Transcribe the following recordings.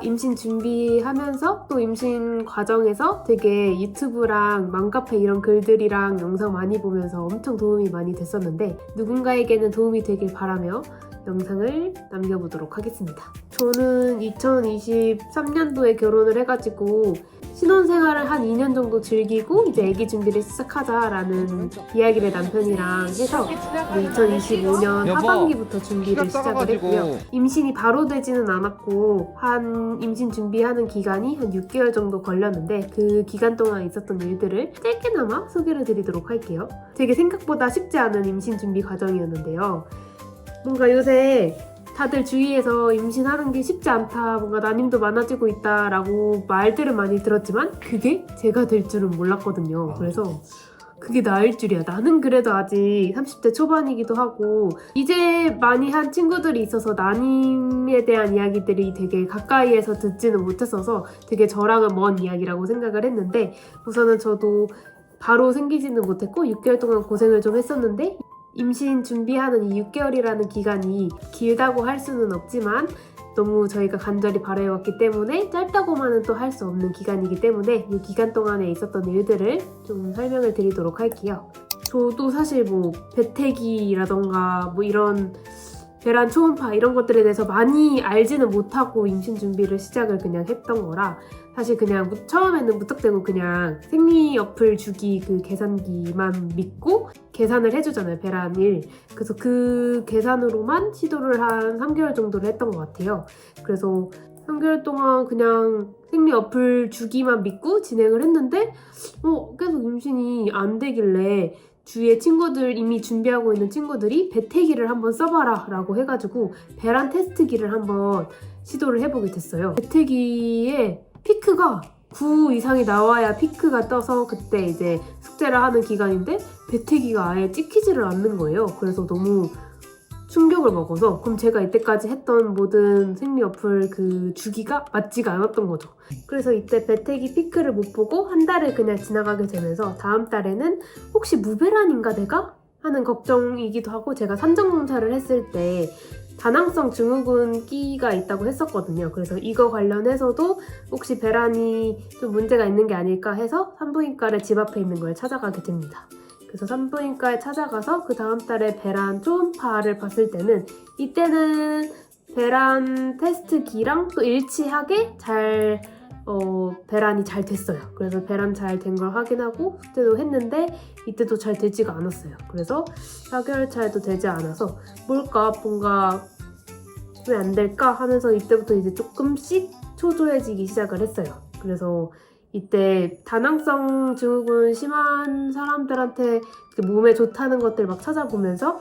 임신 준비하면서 또 임신 과정에서 되게 유튜브랑 맘카페 이런 글들이랑 영상 많이 보면서 엄청 도움이 많이 됐었는데 누군가에게는 도움이 되길 바라며 영상을 남겨보도록 하겠습니다. 저는 2023년도에 결혼을 해가지고 신혼생활을 한 2년 정도 즐기고 이제 아기 준비를 시작하자라는 이야기를 남편이랑 해서 2025년 하반기부터 준비를 시작을 했고요. 임신이 바로 되지는 않았고 한 임신 준비하는 기간이 한 6개월 정도 걸렸는데 그 기간 동안 있었던 일들을 짧게나마 소개를 드리도록 할게요. 되게 생각보다 쉽지 않은 임신 준비 과정이었는데요. 뭔가 요새 다들 주위에서 임신하는 게 쉽지 않다, 뭔가 난임도 많아지고 있다라고 말들은 많이 들었지만 그게 제가 될 줄은 몰랐거든요. 그래서 그게 나일 줄이야. 나는 그래도 아직 30대 초반이기도 하고 이제 많이 한 친구들이 있어서 난임에 대한 이야기들이 되게 가까이에서 듣지는 못했어서 되게 저랑은 먼 이야기라고 생각을 했는데 우선은 저도 바로 생기지는 못했고 6개월 동안 고생을 좀 했었는데 임신 준비하는 이 6개월이라는 기간이 길다고 할 수는 없지만 너무 저희가 간절히 바라해왔기 때문에 짧다고만은 또 할 수 없는 기간이기 때문에 이 기간 동안에 있었던 일들을 좀 설명을 드리도록 할게요. 저도 사실 뭐 배태기라던가 뭐 이런 배란 초음파 이런 것들에 대해서 많이 알지는 못하고 임신 준비를 시작을 그냥 했던 거라 사실 그냥 처음에는 무턱대고 그냥 생리 어플 주기 그 계산기만 믿고 계산을 해주잖아요, 배란일. 그래서 그 계산으로만 시도를 한 3개월 정도를 했던 것 같아요. 그래서 3개월 동안 그냥 생리 어플 주기만 믿고 진행을 했는데 계속 임신이 안 되길래 주위에 친구들 이미 준비하고 있는 친구들이 배태기를 한번 써봐라 라고 해가지고 배란 테스트기를 한번 시도를 해보게 됐어요. 배태기에 피크가 9 이상이 나와야 피크가 떠서 그때 이제 숙제를 하는 기간인데 배태기가 아예 찍히지를 않는 거예요. 그래서 너무 충격을 먹어서 그럼 제가 이때까지 했던 모든 생리 어플 그 주기가 맞지가 않았던 거죠. 그래서 이때 배태기 피크를 못 보고 한 달을 그냥 지나가게 되면서 다음 달에는 혹시 무배란인가 내가? 하는 걱정이기도 하고 제가 산정검사를 했을 때 다낭성 증후군 끼가 있다고 했었거든요. 그래서 이거 관련해서도 혹시 배란이 좀 문제가 있는 게 아닐까 해서 산부인과를 집 앞에 있는 걸 찾아가게 됩니다. 그래서 산부인과에 찾아가서 그 다음 달에 배란 초음파를 봤을 때는 이때는 배란 테스트기랑 또 일치하게 잘 배란이 잘 됐어요. 그래서 배란 잘 된 걸 확인하고 숙제도 했는데 이때도 잘 되지가 않았어요. 그래서 4개월 차에도 되지 않아서 뭔가 왜 안 될까 하면서 이때부터 이제 조금씩 초조해지기 시작을 했어요. 그래서 이때 다낭성 증후군 심한 사람들한테 몸에 좋다는 것들 막 찾아보면서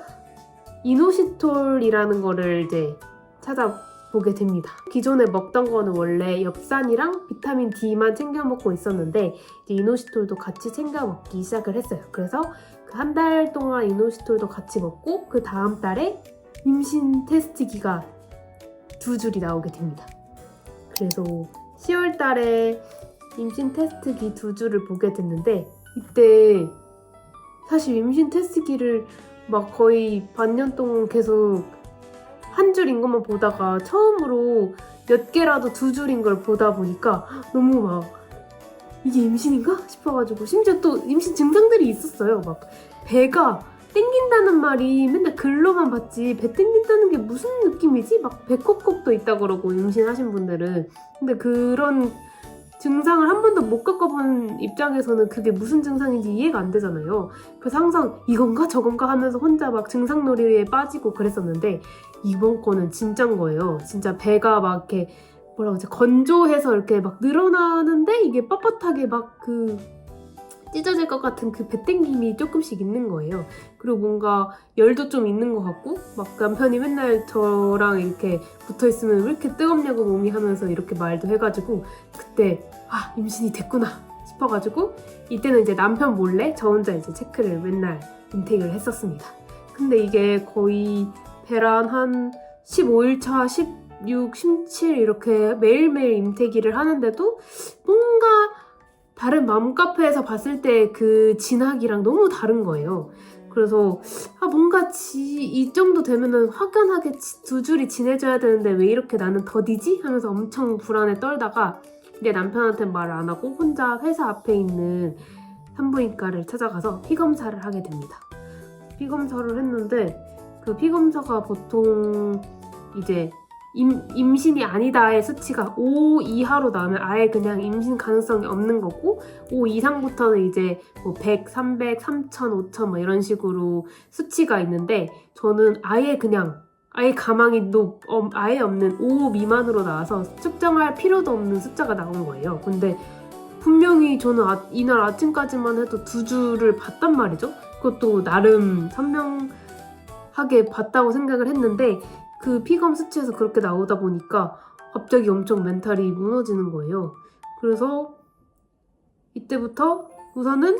이노시톨이라는 거를 이제 찾아보게 됩니다. 기존에 먹던 거는 원래 엽산이랑 비타민 D만 챙겨 먹고 있었는데 이제 이노시톨도 같이 챙겨 먹기 시작을 했어요. 그래서 그 한 달 동안 이노시톨도 같이 먹고 그 다음 달에 임신 테스트기가 2줄이 나오게 됩니다. 그래서 10월 달에 임신 테스트기 2줄을 보게 됐는데 이때 사실 임신 테스트기를 막 거의 반년 동안 계속 한 줄인 것만 보다가 처음으로 몇 개라도 2줄인 걸 보다 보니까 너무 막 이게 임신인가? 싶어가지고 심지어 또 임신 증상들이 있었어요. 막 배가 땡긴다는 말이 맨날 글로만 봤지 배 땡긴다는 게 무슨 느낌이지? 막 배꼽kop도 있다 그러고 임신하신 분들은 근데 그런 증상을 한 번도 못 겪어본 입장에서는 그게 무슨 증상인지 이해가 안 되잖아요. 그래서 항상 이건가 저건가 하면서 혼자 막 증상놀이에 빠지고 그랬었는데 이번 거는 진짜인 거예요. 진짜 배가 막 이렇게 뭐라고 하지? 건조해서 이렇게 막 늘어나는데 이게 뻣뻣하게 막 찢어질 것 같은 그 배땡김이 조금씩 있는 거예요. 그리고 뭔가 열도 좀 있는 것 같고 막 남편이 맨날 저랑 이렇게 붙어있으면 왜 이렇게 뜨겁냐고 몸이 하면서 이렇게 말도 해가지고 그때 임신이 됐구나 싶어가지고 이때는 이제 남편 몰래 저 혼자 이제 체크를 맨날 인테이크를 했었습니다. 근데 이게 거의 배란 한 15일차, 16, 17 이렇게 매일매일 임태기를 하는데도 뭔가 다른 맘카페에서 봤을 때 그 진학이랑 너무 다른 거예요. 그래서 뭔가 이 정도 되면은 확연하게 두 줄이 진해져야 되는데 왜 이렇게 나는 더디지? 하면서 엄청 불안에 떨다가 내 남편한테 말을 안 하고 혼자 회사 앞에 있는 산부인과를 찾아가서 피검사를 하게 됩니다. 피검사를 했는데 그 피검사가 보통 이제 임신이 아니다의 수치가 5 이하로 나오면 아예 그냥 임신 가능성이 없는 거고 5 이상부터는 이제 뭐 100, 300, 3000, 5000 뭐 이런 식으로 수치가 있는데 저는 아예 가망이 아예 없는 5 미만으로 나와서 측정할 필요도 없는 숫자가 나온 거예요. 근데 분명히 저는 이날 아침까지만 해도 두 줄을 봤단 말이죠. 그것도 나름 선명하게 봤다고 생각을 했는데 그 피검 수치에서 그렇게 나오다 보니까 갑자기 엄청 멘탈이 무너지는 거예요. 그래서 이때부터 우선은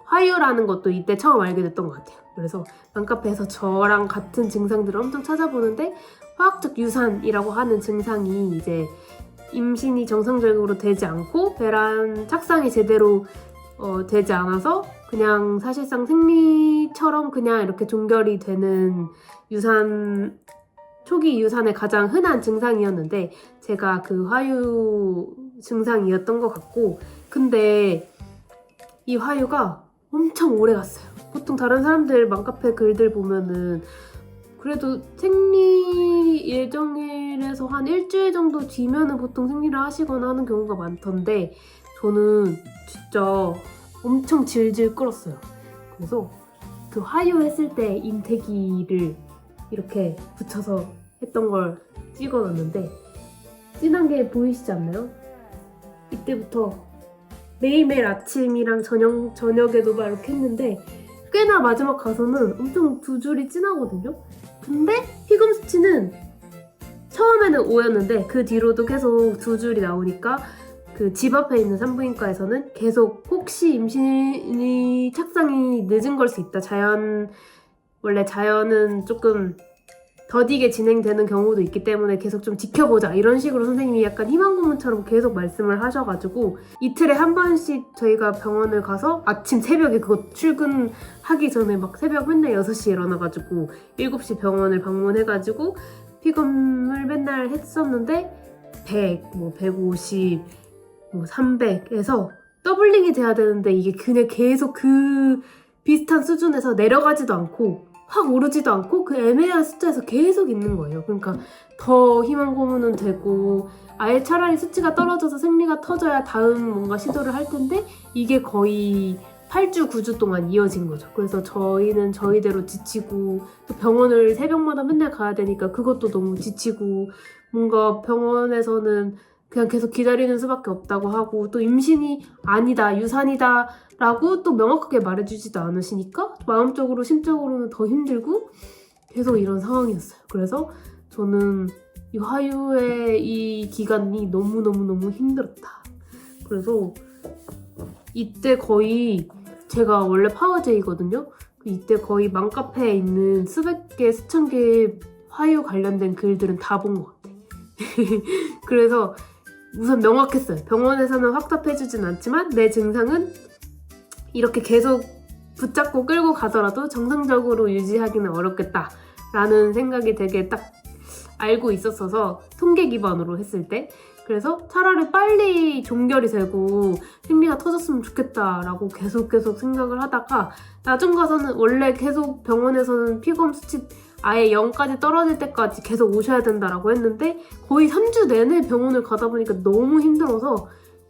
화유라는 것도 이때 처음 알게 됐던 것 같아요. 그래서 맘카페에서 저랑 같은 증상들을 엄청 찾아보는데 화학적 유산이라고 하는 증상이 이제 임신이 정상적으로 되지 않고 배란 착상이 제대로 되지 않아서 그냥 사실상 생리처럼 그냥 이렇게 종결이 되는 초기 유산의 가장 흔한 증상이었는데 제가 그 화유 증상이었던 것 같고 근데 이 화유가 엄청 오래 갔어요. 보통 다른 사람들 맘카페 글들 보면은 그래도 생리 예정일에서 한 일주일 정도 뒤면은 보통 생리를 하시거나 하는 경우가 많던데 저는 진짜 엄청 질질 끌었어요. 그래서 그 화유 했을 때 임태기를 이렇게 붙여서 했던 걸 찍어놨는데 진한 게 보이시지 않나요? 이때부터 매일매일 아침이랑 저녁에도 막 이렇게 했는데 꽤나 마지막 가서는 엄청 두 줄이 진하거든요? 근데 피검 수치는 처음에는 5였는데 그 뒤로도 계속 두 줄이 나오니까 그 집 앞에 있는 산부인과에서는 계속 혹시 임신이 착상이 늦은 걸 수 있다. 원래 자연은 조금 더디게 진행되는 경우도 있기 때문에 계속 좀 지켜보자 이런 식으로 선생님이 약간 희망 고문처럼 계속 말씀을 하셔가지고 이틀에 한 번씩 저희가 병원을 가서 아침 새벽에 그거 출근하기 전에 막 새벽 맨날 6시에 일어나가지고 7시 병원을 방문해가지고 피검을 맨날 했었는데 100, 뭐 150, 뭐 300에서 더블링이 돼야 되는데 이게 그냥 계속 그 비슷한 수준에서 내려가지도 않고 확 오르지도 않고 그 애매한 숫자에서 계속 있는 거예요. 그러니까 더 희망 고문은 되고 아예 차라리 수치가 떨어져서 생리가 터져야 다음 뭔가 시도를 할 텐데 이게 거의 8주, 9주 동안 이어진 거죠. 그래서 저희는 저희대로 지치고 또 병원을 새벽마다 맨날 가야 되니까 그것도 너무 지치고 뭔가 병원에서는 그냥 계속 기다리는 수밖에 없다고 하고 또 임신이 아니다, 유산이다 라고 또 명확하게 말해주지도 않으시니까 마음적으로 심적으로는 더 힘들고 계속 이런 상황이었어요. 그래서 저는 이 화유의 이 기간이 너무너무너무 힘들었다. 그래서 이때 거의 제가 원래 파워제이거든요. 이때 거의 맘카페에 있는 수백 개, 수천 개의 화유 관련된 글들은 다 본 것 같아요. 그래서 우선 명확했어요. 병원에서는 확답해주진 않지만 내 증상은 이렇게 계속 붙잡고 끌고 가더라도 정상적으로 유지하기는 어렵겠다 라는 생각이 되게 딱 알고 있었어서 통계 기반으로 했을 때 그래서 차라리 빨리 종결이 되고 생리가 터졌으면 좋겠다라고 계속 생각을 하다가 나중 가서는 원래 계속 병원에서는 피검 수치 아예 0까지 떨어질 때까지 계속 오셔야 된다라고 했는데 거의 3주 내내 병원을 가다 보니까 너무 힘들어서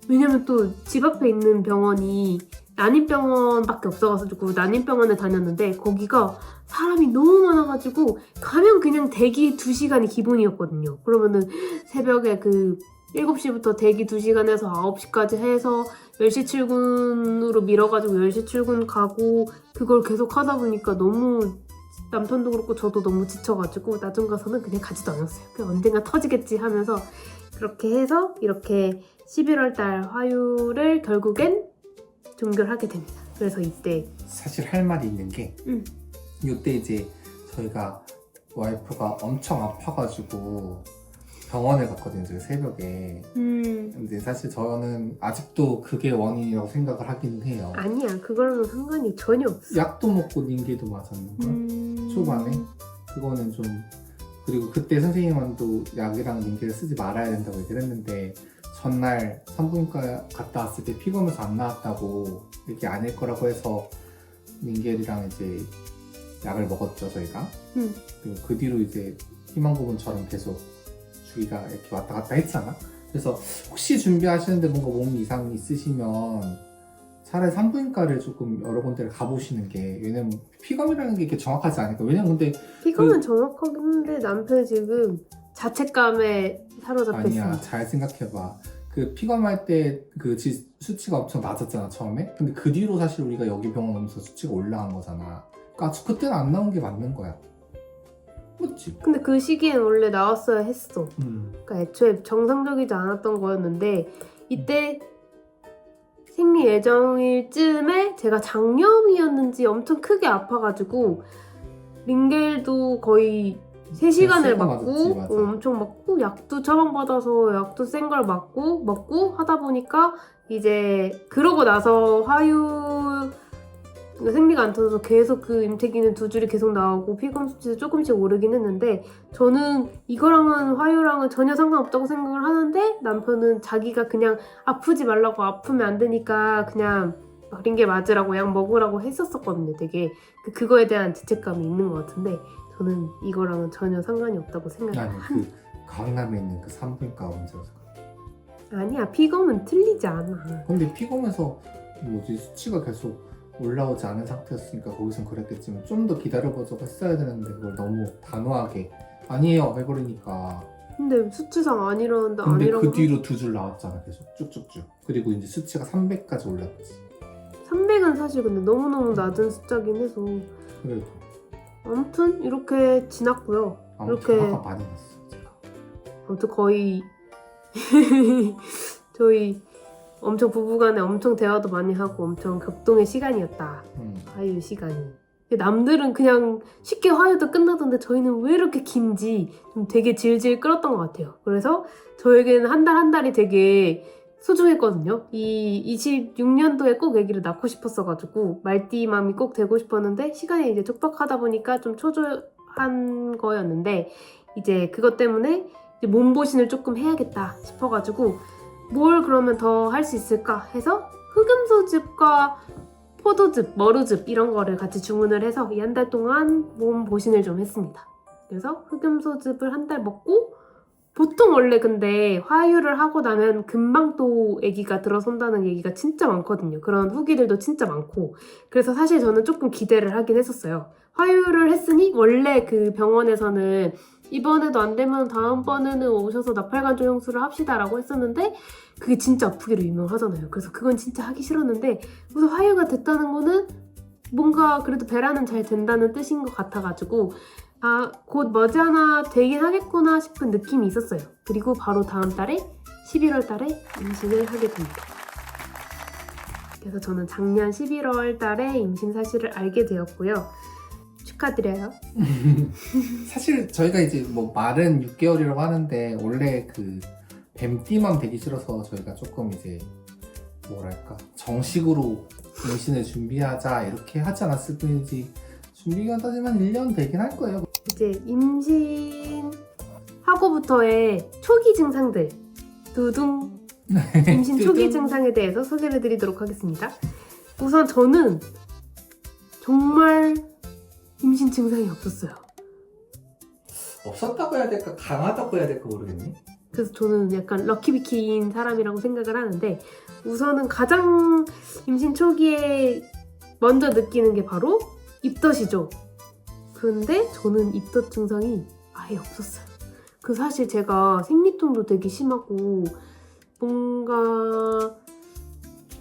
왜냐면 또 집 앞에 있는 병원이 난임병원밖에 없어가지고 난임병원에 다녔는데 거기가 사람이 너무 많아가지고 가면 그냥 대기 2시간이 기본이었거든요. 그러면은 새벽에 7시부터 대기 2시간 해서 9시까지 해서 10시 출근으로 밀어가지고 10시 출근 가고 그걸 계속 하다 보니까 너무 남편도 그렇고 저도 너무 지쳐가지고 나중 가서는 그냥 가지도 않았어요. 그냥 언젠가 터지겠지 하면서 그렇게 해서 이렇게 11월 달 화유를 결국엔 종결하게 됩니다. 그래서 이때 사실 할 말이 있는 게 이때 이제 저희가 와이프가 엄청 아파가지고 병원을 갔거든요. 제가 새벽에. 근데 사실 저는 아직도 그게 원인이라고 생각을 하긴 해요. 아니야, 그거랑은 상관이 전혀 없어. 약도 먹고 닌게도 맞았는걸? 초반에? 그거는 좀 그리고 그때 선생님은 또 약이랑 닌게를 쓰지 말아야 된다고 얘기를 했는데 전날 산부인과 갔다 왔을 때 피검에서 안 나왔다고 이게 아닐 거라고 해서 닌겔이랑 이제 약을 먹었죠 저희가. 그리고 그 뒤로 이제 희망고문처럼 계속 주기가 이렇게 왔다 갔다 했잖아. 그래서 혹시 준비하시는데 뭔가 몸 이상이 있으시면 차라리 산부인과를 조금 여러 군데를 가보시는 게, 왜냐면 피검이라는 게 이렇게 정확하지 않으니까. 왜냐면 근데 피검은 정확하긴 한데 남편이 지금 자책감에 사로잡혔습니다. 아니야, 잘 생각해봐. 그 피검할 때 그 수치가 엄청 낮았잖아 처음에. 근데 그 뒤로 사실 우리가 여기 병원 오면서 수치가 올라간 거잖아. 그러니까 그때는 안 나온 게 맞는 거야. 맞지? 근데 그 시기엔 원래 나왔어야 했어. 그러니까 애초에 정상적이지 않았던 거였는데 이때 생리 예정일 쯤에 제가 장염이었는지 엄청 크게 아파가지고 링겔도 거의 3시간을 맞고 맞았지, 맞아. 엄청 맞고 약도 처방받아서 약도 센 걸 맞고 먹고 하다 보니까 이제 그러고 나서 생리가 안 터져서 계속 그 임태기는 2줄이 계속 나오고 피검 수치도 조금씩 오르긴 했는데 저는 이거랑은 화유랑은 전혀 상관없다고 생각을 하는데 남편은 자기가 그냥 아프지 말라고 아프면 안 되니까 그냥 링겔 맞으라고 약 먹으라고 했었거든요. 되게 그거에 대한 죄책감이 있는 것 같은데 저는 이거랑은 전혀 상관이 없다고 생각해요. 아니 그 강남에 있는 그 산부인과 원장에서. 아니야, 피검은 틀리지 않아. 근데 피검에서 뭐지 수치가 계속 올라오지 않은 상태였으니까 거기선 그랬겠지만 좀 더 기다려보자고 했어야 되는데 그걸 너무 단호하게 아니에요 해버리니까. 근데 수치상 아니라는데 근데 아니라고 그 뒤로 2줄 나왔잖아 계속 쭉쭉쭉. 그리고 이제 수치가 300까지 올랐지. 300은 사실 근데 너무너무 낮은 숫자긴 해서 그래도 아무튼 이렇게 지났고요. 아무튼 이렇게 화가 많이 났어 제가. 아무튼 거의 저희 엄청 부부간에 엄청 대화도 많이 하고 엄청 격동의 시간이었다. 화유 시간이. 남들은 그냥 쉽게 화유도 끝나던데 저희는 왜 이렇게 긴지 좀 되게 질질 끌었던 것 같아요. 그래서 저에게는 한 달 한 달이 되게 소중했거든요. 이 26년도에 꼭 아기를 낳고 싶었어가지고 말띠맘이 꼭 되고 싶었는데 시간이 이제 촉박하다 보니까 좀 초조한 거였는데 이제 그것 때문에 이제 몸보신을 조금 해야겠다 싶어가지고 뭘 그러면 더 할 수 있을까 해서 흑염소즙과 포도즙, 머루즙 이런 거를 같이 주문을 해서 이 한 달 동안 몸 보신을 좀 했습니다. 그래서 흑염소즙을 한 달 먹고 보통 원래 근데 화유를 하고 나면 금방 또 아기가 들어선다는 얘기가 진짜 많거든요. 그런 후기들도 진짜 많고 그래서 사실 저는 조금 기대를 하긴 했었어요. 화유를 했으니 원래 그 병원에서는 이번에도 안 되면 다음번에는 오셔서 나팔관 조영수를 합시다라고 했었는데 그게 진짜 아프기로 유명하잖아요. 그래서 그건 진짜 하기 싫었는데 우선 화유가 됐다는 거는 뭔가 그래도 배란은 잘 된다는 뜻인 것 같아가지고 아, 곧 머지않아 되긴 하겠구나 싶은 느낌이 있었어요. 그리고 바로 다음 달에 11월 달에 임신을 하게 됩니다. 그래서 저는 작년 11월 달에 임신 사실을 알게 되었고요. 축하드려요. 사실 저희가 이제 뭐 말은 6개월이라고 하는데 원래 그 뱀띠만 되기 싫어서 저희가 조금 이제 뭐랄까 정식으로 임신을 준비하자 이렇게 하지 않았을 뿐이지 준비가 따지면 1년 되긴 할 거예요. 이제 임신하고부터의 초기 증상들 두둥 임신 초기 증상에 대해서 소개를 해드리도록 하겠습니다. 우선 저는 정말 임신 증상이 없었어요. 없었다고 해야 될까 강하다고 해야 될까 모르겠네. 그래서 저는 약간 럭키비키인 사람이라고 생각을 하는데 우선은 가장 임신 초기에 먼저 느끼는 게 바로 입덧이죠. 그런데 저는 입덧 증상이 아예 없었어요. 그 사실 제가 생리통도 되게 심하고 뭔가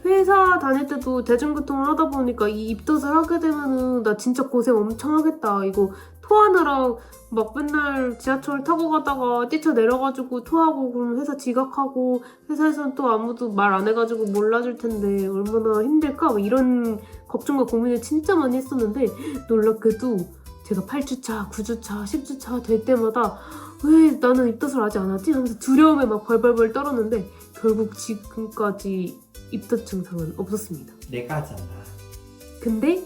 회사 다닐 때도 대중교통을 하다 보니까 이 입덧을 하게 되면은 나 진짜 고생 엄청 하겠다. 이거 토하느라 막 맨날 지하철 타고 가다가 뛰쳐내려가지고 토하고 그럼 회사 지각하고 회사에서는 또 아무도 말 안 해가지고 몰라줄 텐데 얼마나 힘들까? 막 이런 걱정과 고민을 진짜 많이 했었는데 놀랍게도 제가 8주차, 9주차, 10주차 될 때마다 왜 나는 입덧을 아직 안 하지? 하면서 두려움에 막 벌벌벌 떨었는데 결국 지금까지 입덧 증상은 없었습니다. 내가 하잖아. 근데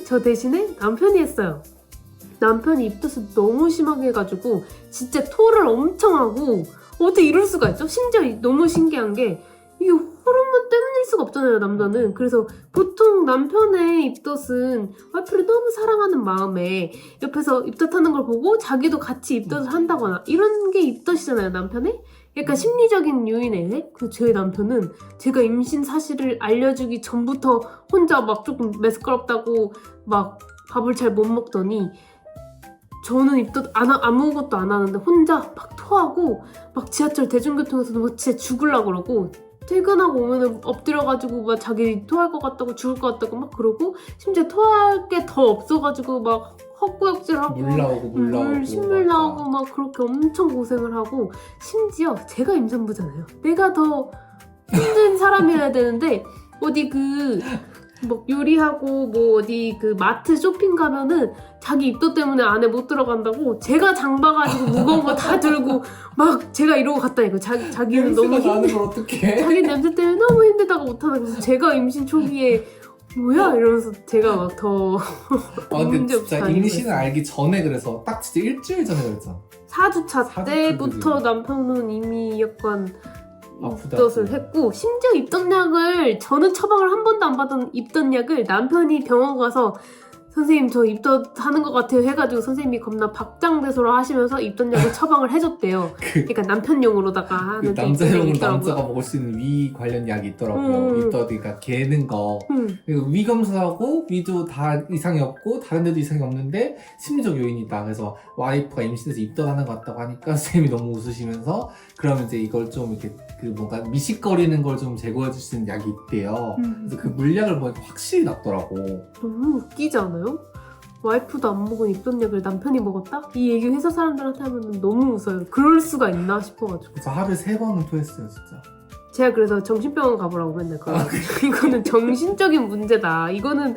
저 대신에 남편이 했어요. 남편이 입덧을 너무 심하게 해가지고 진짜 토를 엄청 하고 어떻게 이럴 수가 있죠? 심지어 너무 신기한 게 이게 호르몬 때문일 수가 없잖아요, 남자는. 그래서 보통 남편의 입덧은 와이프를 너무 사랑하는 마음에 옆에서 입덧하는 걸 보고 자기도 같이 입덧을 한다거나 이런 게 입덧이잖아요, 남편의. 약간 심리적인 요인에 의해 제 남편은 제가 임신 사실을 알려주기 전부터 혼자 막 조금 메스꺼럽다고 막 밥을 잘 못 먹더니 저는 입덧 아무것도 안 하는데 혼자 막 토하고 막 지하철 대중교통에서도 막 진짜 죽으려고 그러고 퇴근하고 오면은 엎드려가지고 막 자기 토할 것 같다고 죽을 것 같다고 막 그러고 심지어 토할 게 더 없어가지고 막 헛구역질하고 신물 나오고 막 그렇게 엄청 고생을 하고 심지어 제가 임산부잖아요. 내가 더 힘든 사람이어야 되는데 어디 뭐 요리하고 뭐 어디 마트 쇼핑 가면은 자기 입덧 때문에 안에 못 들어간다고 제가 장 봐가지고 무거운 거 다 들고 막 제가 이러고 갔다니까. 자기는 너무 나는 걸 어떡해? 자기 냄새 때문에 너무 힘들다고 못하다. 그래서 제가 임신 초기에 뭐야 이러면서 제가 막 더 근데 진짜 임신을 알기 전에 그래서 딱 진짜 일주일 전에 그랬잖아. 4주차 때부터 남편은 이미 약간 입덧을 했고 심지어 입덧약을 저는 처방을 한 번도 안 받은 입덧약을 남편이 병원 가서 선생님 저 입덧하는 것 같아요 해가지고 선생님이 겁나 박장대소를 하시면서 입덧약을 처방을 해줬대요. 그러니까 남편용으로다가 하는 남자용으로 남자가 먹을 수 있는 위 관련 약이 있더라고요. 입덧이가 개는 거. 그리고 위 검사하고 위도 다 이상이 없고 다른 데도 이상이 없는데 심리적 요인이다. 그래서 와이프가 임신해서 입덧하는 것 같다고 하니까 선생님이 너무 웃으시면서 그러면 이제 이걸 좀 이렇게 뭔가 미식거리는 걸 좀 제거해 줄 수 있는 약이 있대요. 그래서 그 물약을 보니까 확실히 낫더라고. 너무 웃기지 않아요? 와이프도 안 먹은 입덧약을 남편이 먹었다? 이 얘기 회사 사람들한테 하면 너무 웃어요. 그럴 수가 있나 싶어가지고. 그래서 하루에 3번은 토했어요, 진짜. 제가 그래서 정신병원 가보라고 맨날 이거는 정신적인 문제다. 이거는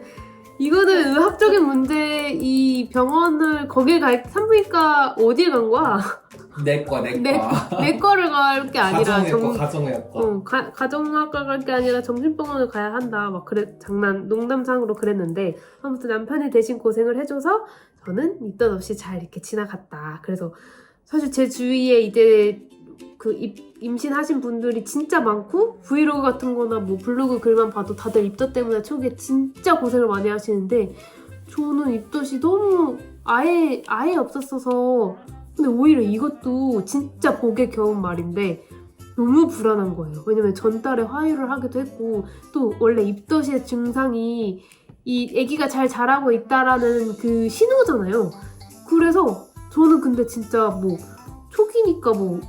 의학적인 문제. 이 병원을 거길 산부인과 어딜 간 거야? 내 거를 갈 게 아니라 가정의학과. 가정학과 갈 게 아니라 정신병원을 가야 한다. 막 농담상으로 그랬는데 아무튼 남편이 대신 고생을 해줘서 저는 입덧 없이 잘 이렇게 지나갔다. 그래서 사실 제 주위에 이제 임신하신 분들이 진짜 많고 브이로그 같은 거나 뭐 블로그 글만 봐도 다들 입덧 때문에 초기에 진짜 고생을 많이 하시는데 저는 입덧이 너무 아예 없었어서 근데 오히려 이것도 진짜 복에 겨운 말인데 너무 불안한 거예요. 왜냐면 전달에 화유를 하기도 했고 또 원래 입덧의 증상이 이 아기가 잘 자라고 있다라는 그 신호잖아요. 그래서 저는 근데 진짜 뭐 초기니까 뭐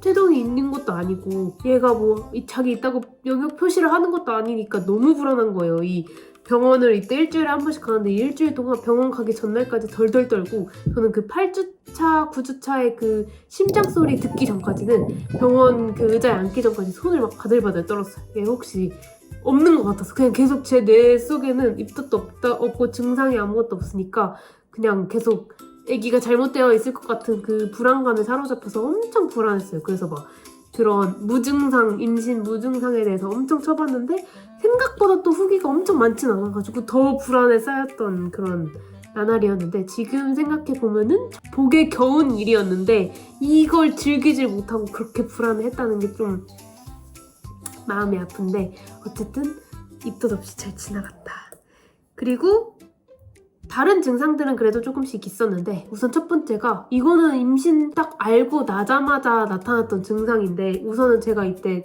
태동이 있는 것도 아니고 얘가 뭐 자기 있다고 영역 표시를 하는 것도 아니니까 너무 불안한 거예요. 이 병원을 이때 일주일에 한 번씩 가는데 일주일 동안 병원 가기 전날까지 덜덜 떨고 저는 8주차, 9주차의 심장 소리 듣기 전까지는 병원 의자에 앉기 전까지 손을 막 바들바들 떨었어요. 얘 혹시 없는 것 같아서 그냥 계속 제 뇌 속에는 입덧도 없고 증상이 아무것도 없으니까 그냥 계속 아기가 잘못되어 있을 것 같은 불안감에 사로잡혀서 엄청 불안했어요. 그래서 막 그런 임신 무증상에 대해서 엄청 쳐봤는데 생각보다 또 후기가 엄청 많진 않아가지고 더 불안에 쌓였던 그런 나날이었는데 지금 생각해보면은 복에 겨운 일이었는데 이걸 즐기질 못하고 그렇게 불안해했다는 게 좀 마음이 아픈데 어쨌든 입덧 없이 잘 지나갔다. 그리고 다른 증상들은 그래도 조금씩 있었는데 우선 첫 번째가 이거는 임신 딱 알고 나자마자 나타났던 증상인데 우선은 제가 이때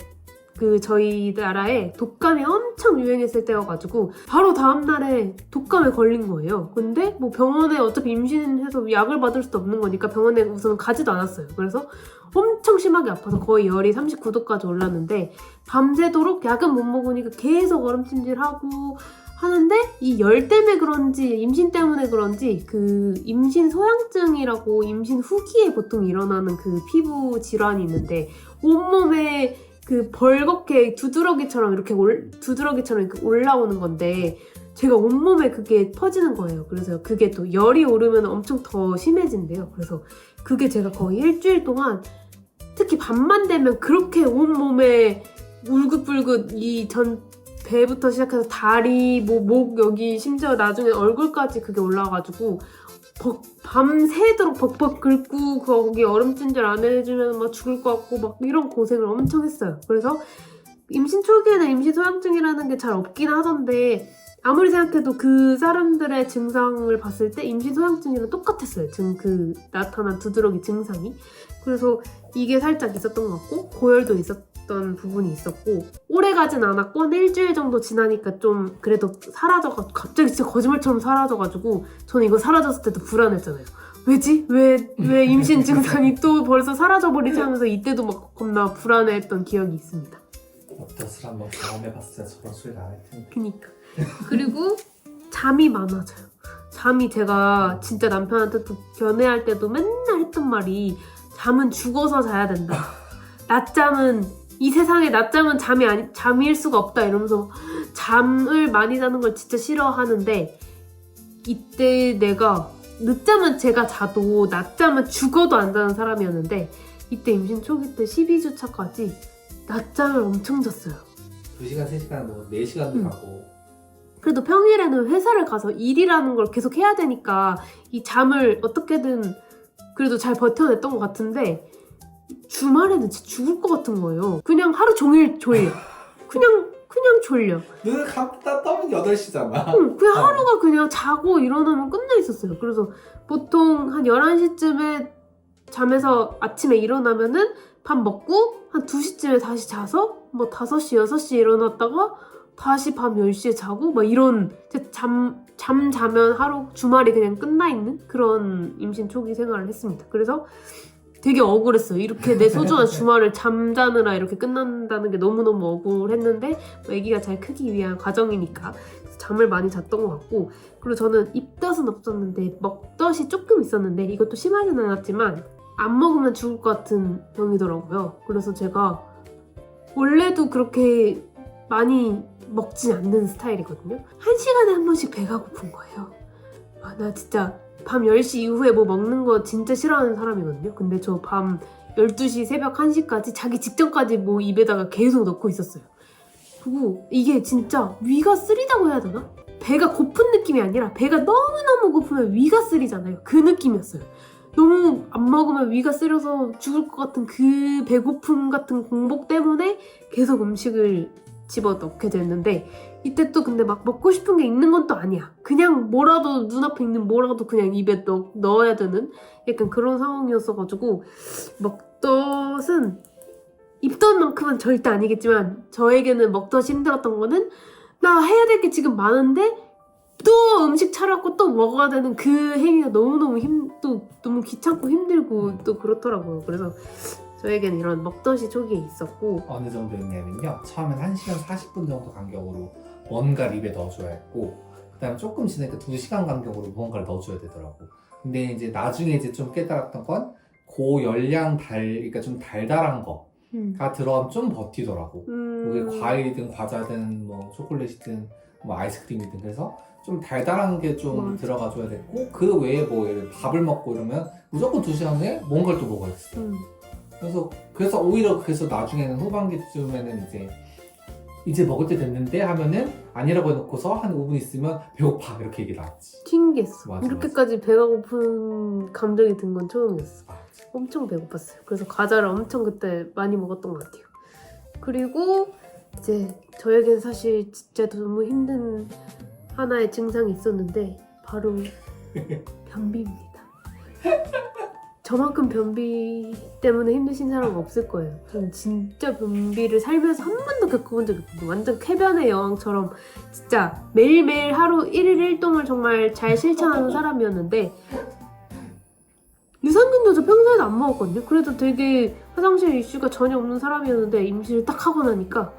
저희 나라에 독감이 엄청 유행했을 때여가지고 바로 다음날에 독감에 걸린 거예요. 근데 뭐 병원에 어차피 임신해서 약을 받을 수도 없는 거니까 병원에 우선 가지도 않았어요. 그래서 엄청 심하게 아파서 거의 열이 39도까지 올랐는데 밤새도록 약은 못 먹으니까 계속 얼음찜질하고 하는데 이 열 때문에 그런지 임신 때문에 그런지 임신 소양증이라고 임신 후기에 보통 일어나는 피부 질환이 있는데 온몸에 벌겋게 두드러기처럼 이렇게 올라오는 건데 제가 온몸에 그게 퍼지는 거예요. 그래서 그게 또 열이 오르면 엄청 더 심해진대요. 그래서 그게 제가 거의 일주일 동안 특히 밤만 되면 그렇게 온몸에 울긋불긋 이 전 배부터 시작해서 다리, 목 여기 심지어 나중에 얼굴까지 그게 올라와가지고 밤새도록 벅벅 긁고 거기 얼음찜질 안 해주면 막 죽을 것 같고 막 이런 고생을 엄청 했어요. 그래서 임신 초기에는 임신 소양증이라는 게 잘 없긴 하던데 아무리 생각해도 그 사람들의 증상을 봤을 때 임신 소양증이랑 똑같았어요. 그 나타난 두드러기 증상이. 그래서 이게 살짝 있었던 것 같고 고열도 있었던 부분이 있었고 오래 가진 않았고 한 일주일 정도 지나니까 좀 그래도 사라져가지고 갑자기 진짜 거짓말처럼 사라져가지고 저는 이거 사라졌을 때도 불안했잖아요. 왜지? 왜 임신 증상이 또 벌써 사라져버리지 하면서 이때도 막 겁나 불안해했던 기억이 있습니다. 넋을 한번 경험해봤어야 저런 소리를 안 할 텐데. 그니까. 그리고 잠이 많아져요. 잠이 제가 진짜 남편한테 또 연애할 때도 맨날 했던 말이 잠은 죽어서 자야 된다. 낮잠은 이 세상에 낮잠은 잠일 수가 없다 이러면서 잠을 많이 자는 걸 진짜 싫어하는데 이때 내가 늦잠은 제가 자도 낮잠은 죽어도 안 자는 사람이었는데 이때 임신 초기 때 12주 차까지 낮잠을 엄청 잤어요. 2시간, 3시간, 뭐 4시간도 가고. 그래도 평일에는 회사를 가서 일이라는 걸 계속 해야 되니까 이 잠을 어떻게든 그래도 잘 버텨냈던 것 같은데 주말에는 진짜 죽을 것 같은 거예요. 그냥 하루 종일 졸려. 그냥 졸려. 눈을 감다 떠면 8시잖아. 응, 그냥 하루가 그냥 자고 일어나면 끝나 있었어요. 그래서 보통 한 11시쯤에 잠에서 아침에 일어나면은 밥 먹고 한 2시쯤에 다시 자서 뭐 5시, 6시에 일어났다가 다시 밤 10시에 자고 막 이런 잠 자면 하루 주말이 그냥 끝나 있는 그런 임신 초기 생활을 했습니다. 그래서 되게 억울했어요. 이렇게 내 소중한 주말을 잠자느라 이렇게 끝난다는 게 너무너무 억울했는데 뭐 아기가 잘 크기 위한 과정이니까 잠을 많이 잤던 것 같고 그리고 저는 입덧은 없었는데 먹덧이 조금 있었는데 이것도 심하진 않았지만 안 먹으면 죽을 것 같은 병이더라고요. 그래서 제가 원래도 그렇게 많이 먹진 않는 스타일이거든요. 1시간에 한 번씩 배가 고픈 거예요. 나 진짜 밤 10시 이후에 뭐 먹는 거 진짜 싫어하는 사람이거든요. 근데 저 밤 12시, 새벽 1시까지 자기 직전까지 뭐 입에다가 계속 넣고 있었어요. 그리고 이게 진짜 위가 쓰리다고 해야 되나? 배가 고픈 느낌이 아니라 배가 너무너무 고프면 위가 쓰리잖아요. 그 느낌이었어요. 너무 안 먹으면 위가 쓰려서 죽을 것 같은 그 배고픔 같은 공복 때문에 계속 음식을 집어넣게 됐는데 이때 또 근데 막 먹고 싶은 게 있는 건 또 아니야. 그냥 뭐라도 눈앞에 있는 뭐라도 그냥 입에 넣어야 되는 약간 그런 상황이었어가지고 먹덧은 입덧만큼은 절대 아니겠지만 저에게는 먹덧이 힘들었던 거는 나 해야 될 게 지금 많은데 또 음식 차려갖고 또 먹어야 되는 그 행위가 너무너무 또 너무 귀찮고 힘들고 또 그렇더라고요. 그래서 저에게는 이런 먹덧이 초기에 있었고 어느 정도였냐면요. 처음엔 1시간 40분 정도 간격으로 뭔가를 입에 넣어줘야 했고 그 다음에 조금 지나니까 2시간 간격으로 무언가를 넣어줘야 되더라고. 근데 이제 나중에 이제 좀 깨달았던 건 고열량 그러니까 좀 달달한 거가 들어가면 좀 버티더라고. 그게 과일이든 과자든 뭐 초콜릿이든 뭐 아이스크림이든 그래서 좀 달달한 게 좀 들어가줘야 됐고 그 외에 뭐 예를 들어 밥을 먹고 이러면 무조건 2시간 후에 뭔가를 또 먹어야 됐어. 그래서 오히려 그래서 나중에는 후반기쯤에는 이제 먹을 때 됐는데 하면은 아니라고 해놓고서 한 5분 있으면 배고파 이렇게 얘기 나왔지. 신기했어. 맞아, 이렇게까지 배가 고픈 감정이 든 건 처음이었어. 맞아. 엄청 배고팠어요. 그래서 과자를 엄청 그때 많이 먹었던 것 같아요. 그리고 이제 저에겐 사실 진짜 너무 힘든 하나의 증상이 있었는데 바로 변비입니다. 저만큼 변비 때문에 힘드신 사람은 없을 거예요. 저는 진짜 변비를 살면서 한 번도 겪어본 적이 없거든요. 완전 쾌변의 여왕처럼 진짜 매일매일 하루 1일 1동을 정말 잘 실천하는 사람이었는데 유산균도 저 평소에도 안 먹었거든요. 그래도 되게 화장실 이슈가 전혀 없는 사람이었는데 임신을 딱 하고 나니까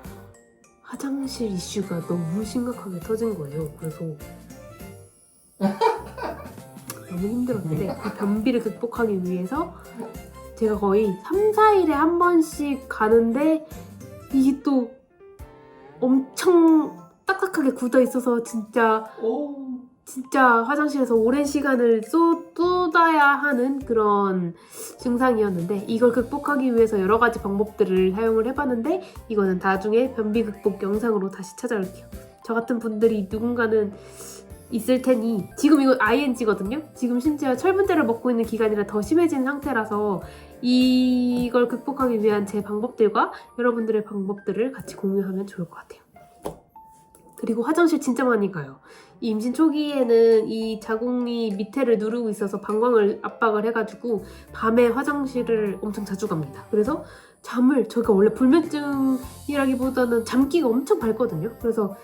화장실 이슈가 너무 심각하게 터진 거예요. 그래서 너무 힘들었는데 그 변비를 극복하기 위해서 제가 거의 3, 4일에 한 번씩 가는데 이게 또 엄청 딱딱하게 굳어 있어서 진짜 화장실에서 오랜 시간을 쏟아야 하는 그런 증상이었는데, 이걸 극복하기 위해서 여러 가지 방법들을 사용을 해봤는데, 이거는 나중에 변비 극복 영상으로 다시 찾아올게요. 저 같은 분들이 누군가는 있을 테니, 지금 이거 ING거든요? 지금 심지어 철분제를 먹고 있는 기간이라 더 심해진 상태라서 이걸 극복하기 위한 제 방법들과 여러분들의 방법들을 같이 공유하면 좋을 것 같아요. 그리고 화장실 진짜 많이 가요. 이 임신 초기에는 이 자궁이 밑에를 누르고 있어서 방광을 압박을 해가지고 밤에 화장실을 엄청 자주 갑니다. 그래서 잠을, 저희가 원래 불면증이라기보다는 잠기가 엄청 밝거든요. 그래서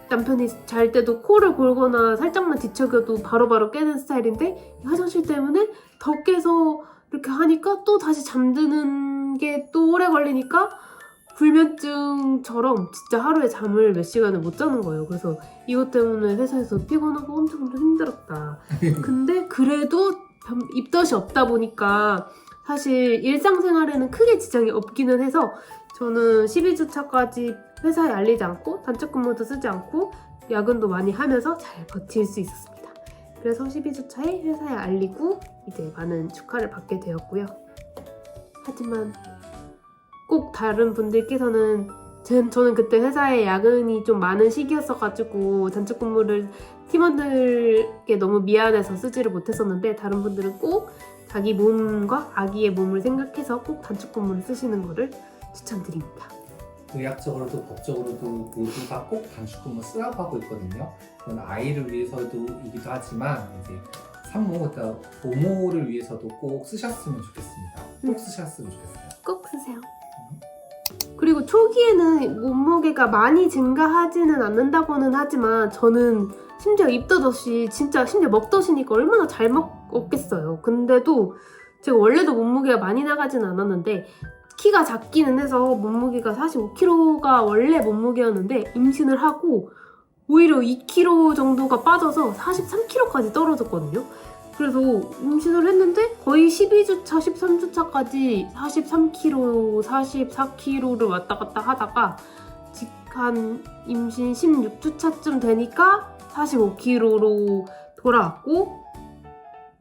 남편이 잘 때도 코를 골거나 살짝만 뒤척여도 바로바로 깨는 스타일인데, 화장실 때문에 더 깨서 이렇게 하니까 또 다시 잠드는 게 또 오래 걸리니까 불면증처럼 진짜 하루에 잠을 몇 시간을 못 자는 거예요. 그래서 이것 때문에 회사에서 피곤하고 엄청 힘들었다. 근데 그래도 입덧이 없다 보니까 사실 일상생활에는 크게 지장이 없기는 해서, 저는 12주 차까지 회사에 알리지 않고 단축 근무도 쓰지 않고 야근도 많이 하면서 잘 버틸 수 있었습니다. 그래서 12주 차에 회사에 알리고 이제 많은 축하를 받게 되었고요. 하지만 꼭 다른 분들께서는, 저는 그때 회사에 야근이 좀 많은 시기였어가지고 단축 근무를 팀원들께 너무 미안해서 쓰지를 못했었는데, 다른 분들은 꼭 자기 몸과 아기의 몸을 생각해서 꼭 단축 근무를 쓰시는 거를 추천드립니다. 의학적으로도 법적으로도 모두가 꼭 단축근무 쓰라고 하고 있거든요. 그건 아이를 위해서도이기도 하지만 이제 산모, 그러니까 모모를 위해서도 꼭 쓰셨으면 좋겠습니다. 꼭 쓰셨으면 좋겠어요. 꼭 쓰세요. 그리고 초기에는 몸무게가 많이 증가하지는 않는다고는 하지만, 저는 심지어 입덧 없이 진짜 심지어 먹덧이니까 얼마나 잘 먹겠어요. 근데도 제가 원래도 몸무게가 많이 나가진 않았는데 키가 작기는 해서 몸무게가 45kg가 원래 몸무게였는데, 임신을 하고 오히려 2kg 정도가 빠져서 43kg까지 떨어졌거든요. 그래서 임신을 했는데 거의 12주차, 13주차까지 43kg, 44kg를 왔다 갔다 하다가 한 임신 16주차쯤 되니까 45kg로 돌아왔고,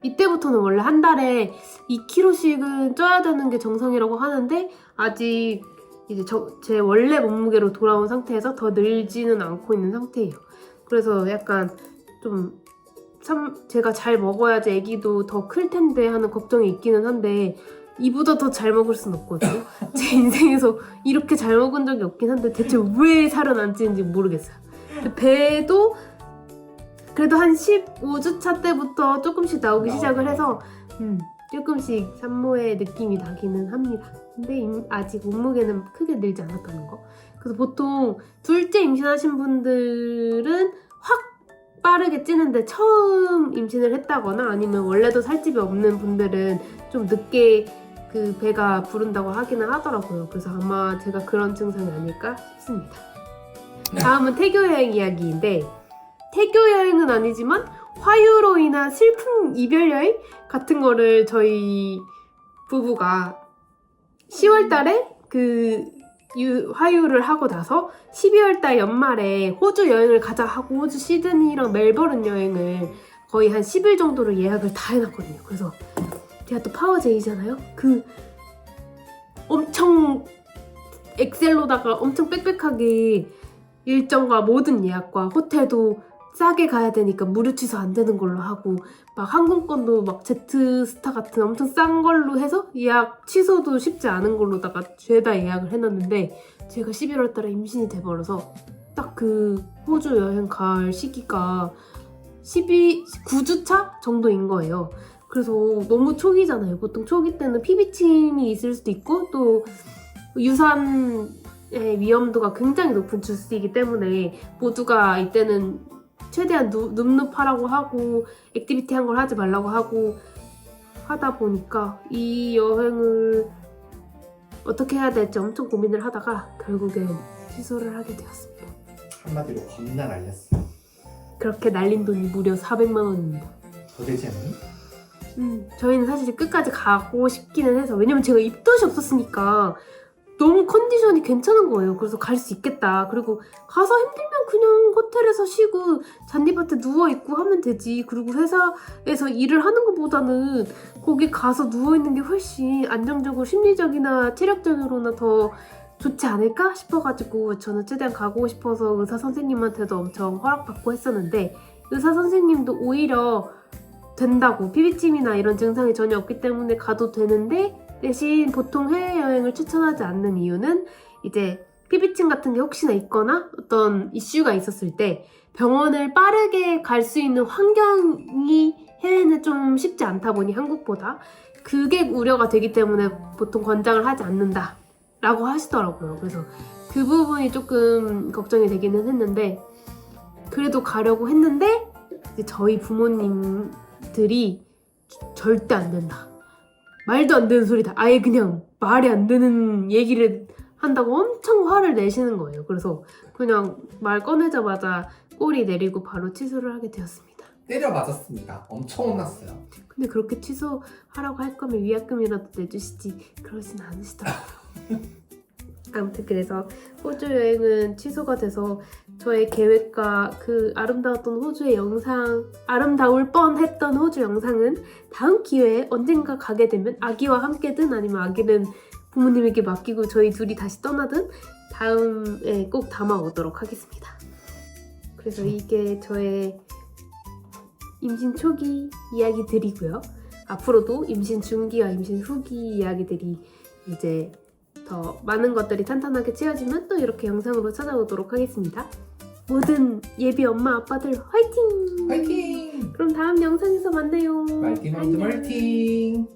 이때부터는 원래 한 달에 2kg씩은 쪄야 되는 게 정상이라고 하는데, 아직 이제 제 원래 몸무게로 돌아온 상태에서 더 늘지는 않고 있는 상태예요. 그래서 약간 좀 제가 잘 먹어야지 아기도 더 클 텐데 하는 걱정이 있기는 한데, 이보다 더 잘 먹을 순 없거든요. 제 인생에서 이렇게 잘 먹은 적이 없긴 한데 대체 왜 살은 안 찌는지 모르겠어요. 배도 그래도 한 15주차 때부터 조금씩 나오기 시작을 해서 조금씩 산모의 느낌이 나기는 합니다. 근데 아직 몸무게는 크게 늘지 않았다는 거. 그래서 보통 둘째 임신하신 분들은 확 빠르게 찌는데, 처음 임신을 했다거나 아니면 원래도 살집이 없는 분들은 좀 늦게 그 배가 부른다고 하기는 하더라고요. 그래서 아마 제가 그런 증상이 아닐까 싶습니다. 다음은 태교 여행 이야기인데, 태교 여행은 아니지만 화유로 인한 슬픈 이별 여행 같은 거를 저희 부부가 10월 달에 화유를 하고 나서 12월 달 연말에 호주 여행을 가자 하고 호주 시드니랑 멜버른 여행을 거의 한 10일 정도로 예약을 다 해놨거든요. 그래서 제가 또 파워제이잖아요. 엄청 엑셀로다가 엄청 빽빽하게 일정과 모든 예약과 호텔도 싸게 가야 되니까 무료 취소 안 되는 걸로 하고, 막 항공권도 막 제트스타 같은 엄청 싼 걸로 해서 예약 취소도 쉽지 않은 걸로다가 죄다 예약을 해놨는데, 제가 11월 달에 임신이 돼버려서 딱 그 호주 여행 갈 시기가 9주차 정도인 거예요. 그래서 너무 초기잖아요. 보통 초기 때는 피비침이 있을 수도 있고 또 유산의 위험도가 굉장히 높은 주스이기 때문에 모두가 이때는 최대한 눕눕하라고 하고 액티비티 한 걸 하지 말라고 하고 하다 보니까 이 여행을 어떻게 해야 될지 엄청 고민을 하다가 결국엔 취소를 하게 되었습니다. 한마디로 겁나 날렸어. 그렇게 날린 돈이 무려 400만 원입니다. 더 되지 않니? 저희는 사실 끝까지 가고 싶기는 해서, 왜냐면 제가 입덧이 없었으니까 너무 컨디션이 괜찮은 거예요. 그래서 갈 수 있겠다. 그리고 가서 힘들면 그냥 호텔에서 쉬고 잔디밭에 누워있고 하면 되지. 그리고 회사에서 일을 하는 것보다는 거기 가서 누워있는 게 훨씬 안정적으로 심리적이나 체력적으로나 더 좋지 않을까 싶어가지고 저는 최대한 가고 싶어서 의사 선생님한테도 엄청 허락받고 했었는데 의사 선생님도 오히려 된다고 피비침이나 이런 증상이 전혀 없기 때문에 가도 되는데 대신 보통 해외여행을 추천하지 않는 이유는 이제 피비침 같은 게 혹시나 있거나 어떤 이슈가 있었을 때 병원을 빠르게 갈 수 있는 환경이 해외는 좀 쉽지 않다 보니 한국보다 그게 우려가 되기 때문에 보통 권장을 하지 않는다 라고 하시더라고요. 그래서 그 부분이 조금 걱정이 되기는 했는데 그래도 가려고 했는데 이제 저희 부모님들이 절대 안 된다. 말도 안 되는 소리다. 아예 그냥 말이 안 되는 얘기를 한다고 엄청 화를 내시는 거예요. 그래서 그냥 말 꺼내자마자 꼬리 내리고 바로 취소를 하게 되었습니다. 때려 맞았습니다. 엄청 혼났어요. 근데 그렇게 취소하라고 할 거면 위약금이라도 내주시지 그러진 않으시더라고요. 아무튼 그래서 호주 여행은 취소가 돼서 저의 계획과 그 아름다웠던 호주의 영상, 아름다울 뻔했던 호주 영상은 다음 기회에 언젠가 가게 되면 아기와 함께든 아니면 아기는 부모님에게 맡기고 저희 둘이 다시 떠나든 다음에 꼭 담아오도록 하겠습니다. 그래서 이게 저의 임신 초기 이야기들이고요. 앞으로도 임신 중기와 임신 후기 이야기들이 이제 더 많은 것들이 탄탄하게 채워지면 또 이렇게 영상으로 찾아오도록 하겠습니다. 모든 예비 엄마 아빠들 화이팅! 화이팅! 그럼 다음 영상에서 만나요. 말티마운트 안녕. 말팅!